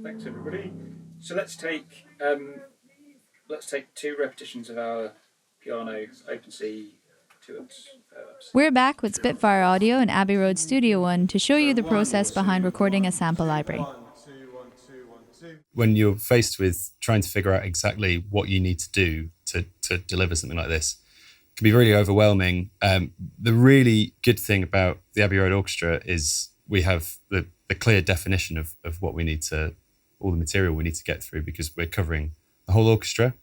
Thanks, everybody. So let's take 2 repetitions of our piano open C 2-ups. We're back with Spitfire Audio and Abbey Road Studio One to show you the process behind recording a sample library. When you're faced with trying to figure out exactly what you need to do to deliver something like this, it can be really overwhelming. The really good thing about the Abbey Road Orchestra is we have the clear definition of what we need to, all the material we need to get through, because we're covering the whole orchestra.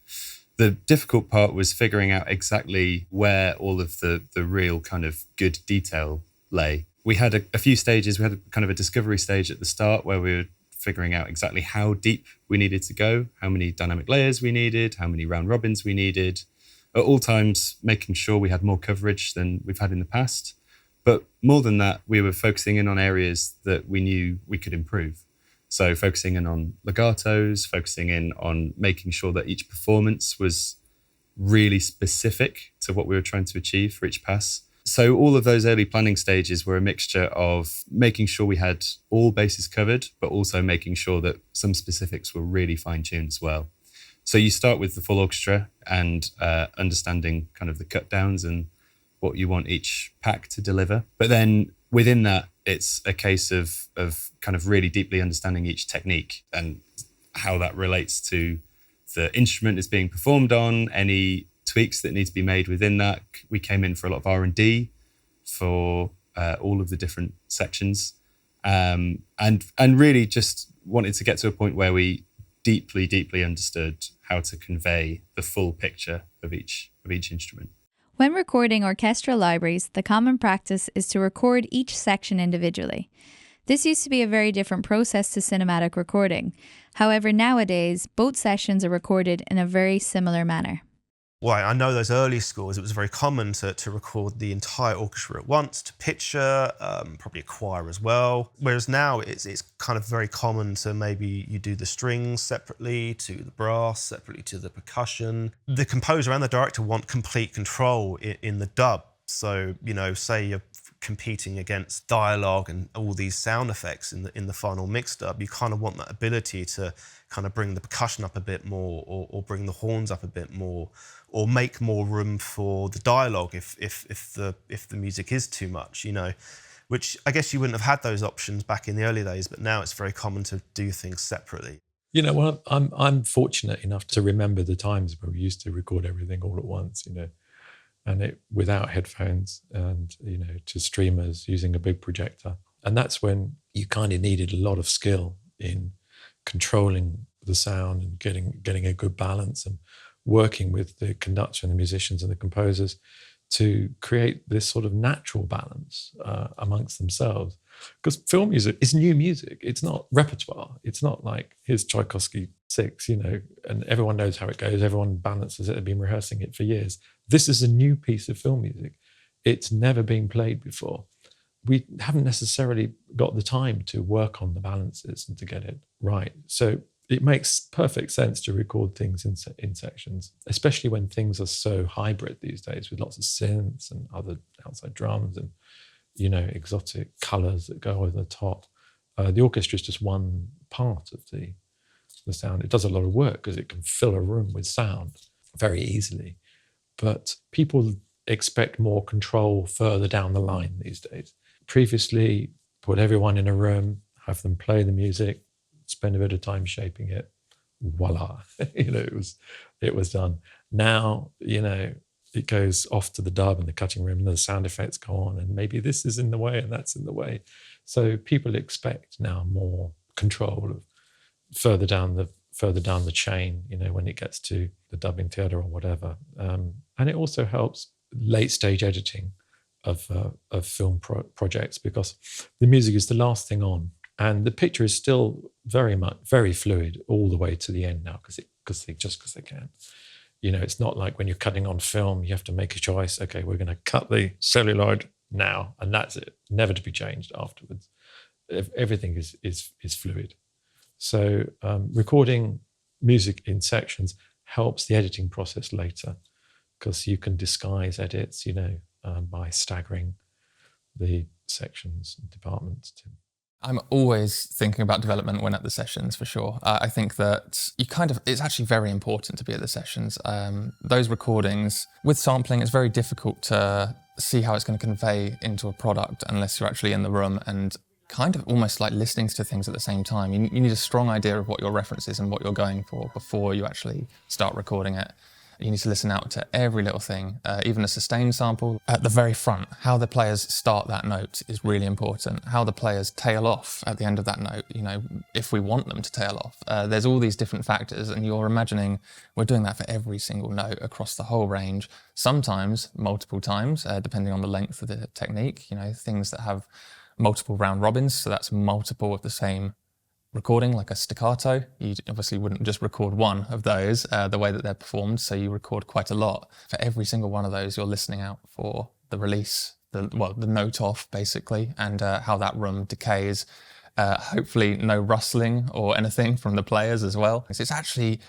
The difficult part was figuring out exactly where all of the real kind of good detail lay. We had a few stages. We had kind of a discovery stage at the start where we were figuring out exactly how deep we needed to go, how many dynamic layers we needed, how many round robins we needed, at all times making sure we had more coverage than we've had in the past. But more than that, we were focusing in on areas that we knew we could improve. So focusing in on legatos, focusing in on making sure that each performance was really specific to what we were trying to achieve for each pass. So all of those early planning stages were a mixture of making sure we had all bases covered, but also making sure that some specifics were really fine-tuned as well. So you start with the full orchestra and understanding kind of the cut downs and what you want each pack to deliver. But then within that, it's a case of kind of really deeply understanding each technique and how that relates to the instrument is being performed on, any tweaks that need to be made within that. We came in for a lot of R&D for all of the different sections, and really just wanted to get to a point where we deeply understood how to convey the full picture of each instrument. When recording orchestral libraries, the common practice is to record each section individually. This used to be a very different process to cinematic recording. However, nowadays, both sessions are recorded in a very similar manner. Well, I know those early scores, it was very common to record the entire orchestra at once, to picture, probably a choir as well. Whereas now it's kind of very common to maybe you do the strings separately to the brass, separately to the percussion. The composer and the director want complete control in the dub. So, you know, say you're competing against dialogue and all these sound effects in the final mix dub, you kind of want that ability to kind of bring the percussion up a bit more, or bring the horns up a bit more, or make more room for the dialogue if the music is too much, you know, which I guess you wouldn't have had those options back in the early days, but now it's very common to do things separately. You know, well, I'm fortunate enough to remember the times where we used to record everything all at once, you know, and it without headphones and, you know, to streamers using a big projector. And that's when you kind of needed a lot of skill in controlling the sound and getting a good balance and working with the conductor and the musicians and the composers to create this sort of natural balance amongst themselves. Because film music is new music. It's not repertoire. It's not like, here's Tchaikovsky 6, you know, and everyone knows how it goes. Everyone balances it. They've been rehearsing it for years. This is a new piece of film music. It's never been played before. We haven't necessarily got the time to work on the balances and to get it right. So it makes perfect sense to record things in sections, especially when things are so hybrid these days with lots of synths and other outside drums and, you know, exotic colours that go over the top. The orchestra is just one part of the sound. It does a lot of work because it can fill a room with sound very easily. But people expect more control further down the line these days. Previously, put everyone in a room, have them play the music, spend a bit of time shaping it, voila, you know, it was done. Now, you know, it goes off to the dub and the cutting room and the sound effects go on and maybe this is in the way and that's in the way. So people expect now more control of further down the chain, you know, when it gets to the dubbing theatre or whatever. And it also helps late stage editing of film projects because the music is the last thing on. And the picture is still very fluid all the way to the end now because they can. You know, it's not like when you're cutting on film, you have to make a choice. Okay, we're going to cut the celluloid now, and that's it, never to be changed afterwards. Everything is fluid. So recording music in sections helps the editing process later, because you can disguise edits, by staggering the sections and departments. I'm always thinking about development when at the sessions, for sure. I think that it's actually very important to be at the sessions. Those recordings, with sampling, it's very difficult to see how it's going to convey into a product unless you're actually in the room and kind of almost like listening to things at the same time. You need a strong idea of what your reference is and what you're going for before you actually start recording it. You need to listen out to every little thing, even a sustained sample. At the very front, how the players start that note is really important. How the players tail off at the end of that note, if we want them to tail off. There's all these different factors, and you're imagining we're doing that for every single note across the whole range, sometimes multiple times, depending on the length of the technique. Things that have multiple round robins, so that's multiple of the same recording, like a staccato. You obviously wouldn't just record one of those the way that they're performed, so you record quite a lot. For every single one of those, you're listening out for the release, the note off, basically, and how that room decays. Hopefully no rustling or anything from the players as well. It's actually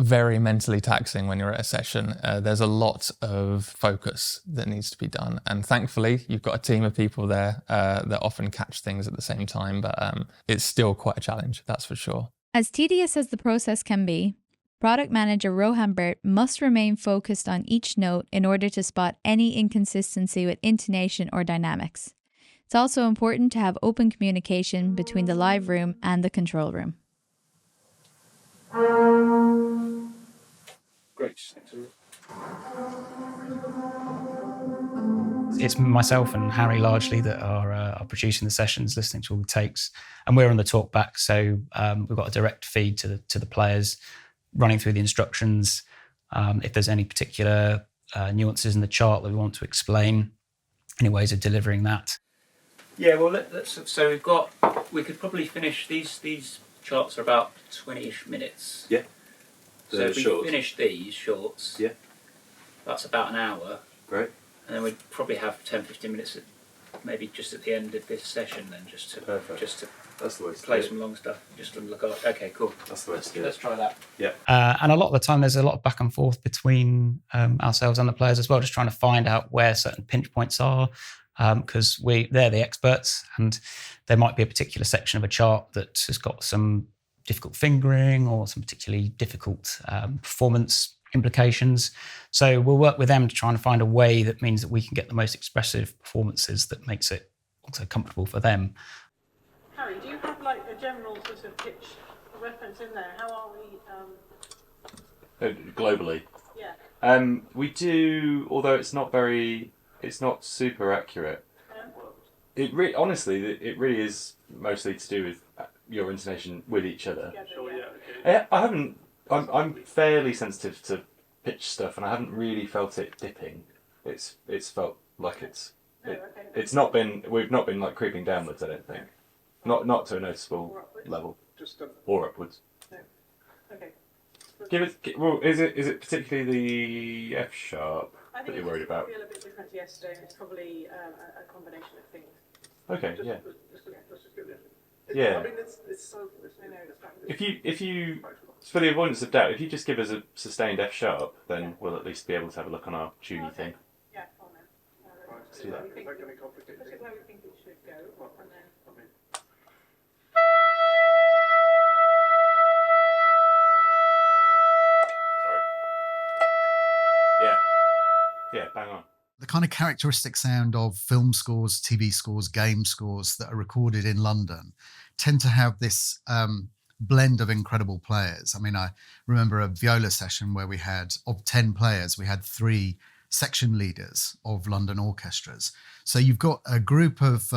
very mentally taxing when you're at a session. There's a lot of focus that needs to be done, and thankfully you've got a team of people there that often catch things at the same time, but it's still quite a challenge, that's for sure. As tedious as the process can be, product manager Rohan Burt must remain focused on each note in order to spot any inconsistency with intonation or dynamics. It's also important to have open communication between the live room and the control room. Great. Thanks. It's myself and Harry largely that are producing the sessions, listening to all the takes, and we're on the talk back. So we've got a direct feed to the players, running through the instructions. If there's any particular nuances in the chart that we want to explain, any ways of delivering that. Yeah, well, so we could probably finish these charts are about 20-ish minutes. Yeah. So if we finish these shorts, Yeah. that's about an hour. Great. And then we'd probably have 10-15 minutes, maybe just at the end of this session, then just to That's the way to play some long stuff, just to look at. Okay, cool. That's the way to do Let's try that. Yeah. And a lot of the time, there's a lot of back and forth between ourselves and the players as well, just trying to find out where certain pinch points are, because they're the experts, and there might be a particular section of a chart that has got some difficult fingering or some particularly difficult performance implications. So we'll work with them to try and find a way that means that we can get the most expressive performances that makes it also comfortable for them. Harry, do you have like a general sort of pitch reference in there? How are we? Globally? Yeah. We do, although it's not super accurate. Yeah. Honestly, it really is mostly to do with your intonation with each other. Sure, yeah. Okay. I'm fairly sensitive to pitch stuff, and I haven't really felt it dipping. It's felt like it's not been, we've not been like creeping downwards, I don't think. Not to a noticeable level. Or upwards. No. Okay. Is it particularly the F sharp that you're worried about? I feel a bit different to yesterday. It's probably a combination of things. Okay, yeah. I mean, it's so. If you, for the avoidance of doubt, if you just give us a sustained F sharp, then we'll at least be able to have a look on our tuney thing. Yeah, on then. Let's do that. Look at where we think it should go, and then. Sorry. Yeah, bang on. The kind of characteristic sound of film scores, TV scores, game scores that are recorded in London tend to have this blend of incredible players. I mean, I remember a viola session where we had, of 10 players, we had 3 section leaders of London orchestras. So you've got a group of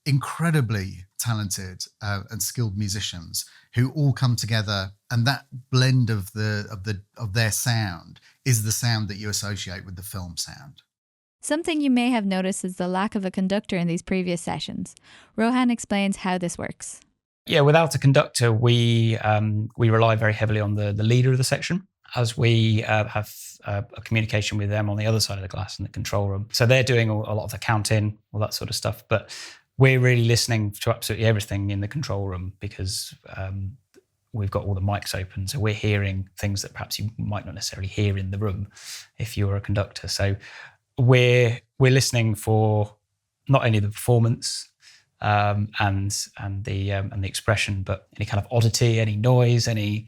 incredibly talented and skilled musicians who all come together, and that blend of their sound is the sound that you associate with the film sound. Something you may have noticed is the lack of a conductor in these previous sessions. Rohan explains how this works. Yeah, without a conductor, we rely very heavily on the leader of the section, as we have a communication with them on the other side of the glass in the control room. So they're doing a lot of the count-in, all that sort of stuff. But we're really listening to absolutely everything in the control room, because we've got all the mics open, so we're hearing things that perhaps you might not necessarily hear in the room if you were a conductor. So we're listening for not only the performance and the expression, but any kind of oddity, any noise, any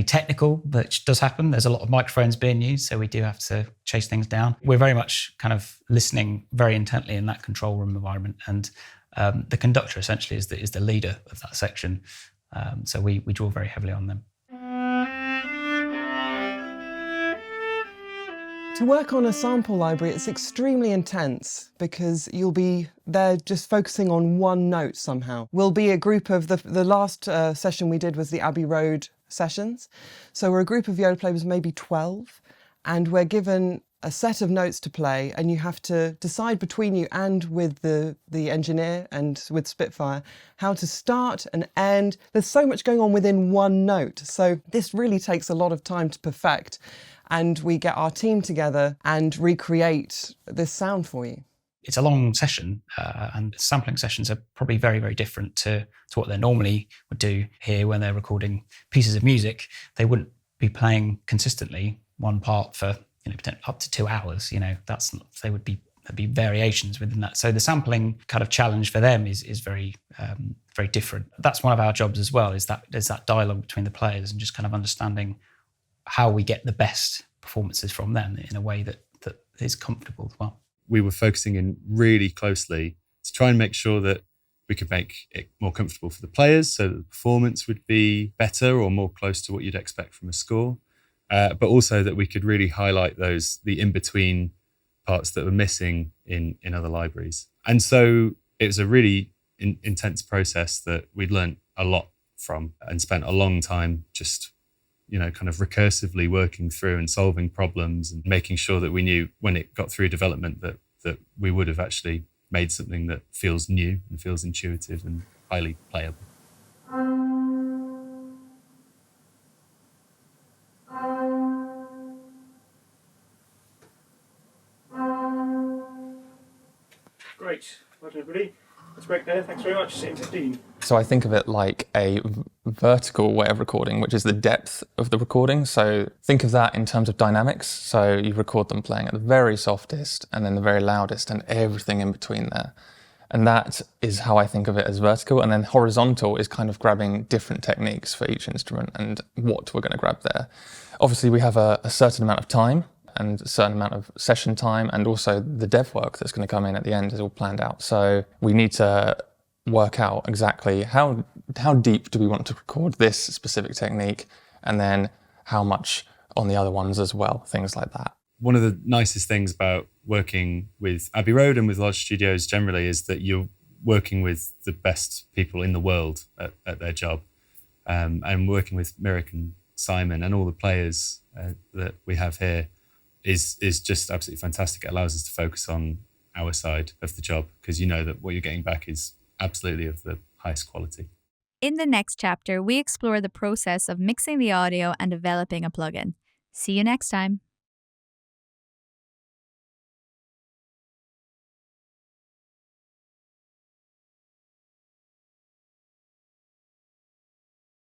technical that does happen. There's a lot of microphones being used, so we do have to chase things down. We're very much kind of listening very intently in that control room environment, and the conductor essentially is the leader of that section. So we draw very heavily on them. To work on a sample library, it's extremely intense because you'll be there just focusing on one note somehow. We'll be a group of, the last session we did was the Abbey Road sessions. So we're a group of viola players, maybe 12, and we're given a set of notes to play, and you have to decide between you and with the engineer and with Spitfire how to start and end. There's so much going on within one note. So this really takes a lot of time to perfect. And we get our team together and recreate this sound for you. It's a long session, and sampling sessions are probably very, very different to what they normally would do here when they're recording pieces of music. They wouldn't be playing consistently one part for up to 2 hours. There'd be variations within that. So the sampling kind of challenge for them is very very different. That's one of our jobs as well. Is that there's that dialogue between the players and just kind of understanding how we get the best performances from them in a way that is comfortable as well. We were focusing in really closely to try and make sure that we could make it more comfortable for the players so that the performance would be better or more close to what you'd expect from a score, but also that we could really highlight the in-between parts that were missing in other libraries. And so it was a really intense process that we'd learned a lot from and spent a long time just kind of recursively working through and solving problems and making sure that we knew when it got through development that we would have actually made something that feels new and feels intuitive and highly playable. Great. Well done, everybody. Let's break there. Thanks very much. See you in 15. So I think of it like a vertical way of recording, which is the depth of the recording. So think of that in terms of dynamics. So you record them playing at the very softest and then the very loudest and everything in between there. And that is how I think of it as vertical. And then horizontal is kind of grabbing different techniques for each instrument and what we're going to grab there. Obviously, we have a certain amount of time and a certain amount of session time, and also the dev work that's going to come in at the end is all planned out. So we need to work out exactly how deep do we want to record this specific technique, and then how much on the other ones as well, things like that. One of the nicest things about working with Abbey Road and with large studios generally is that you're working with the best people in the world at their job. And working with Mirik and Simon and all the players that we have here is just absolutely fantastic. It allows us to focus on our side of the job because you know that what you're getting back is absolutely of the highest quality. In the next chapter, we explore the process of mixing the audio and developing a plugin. See you next time.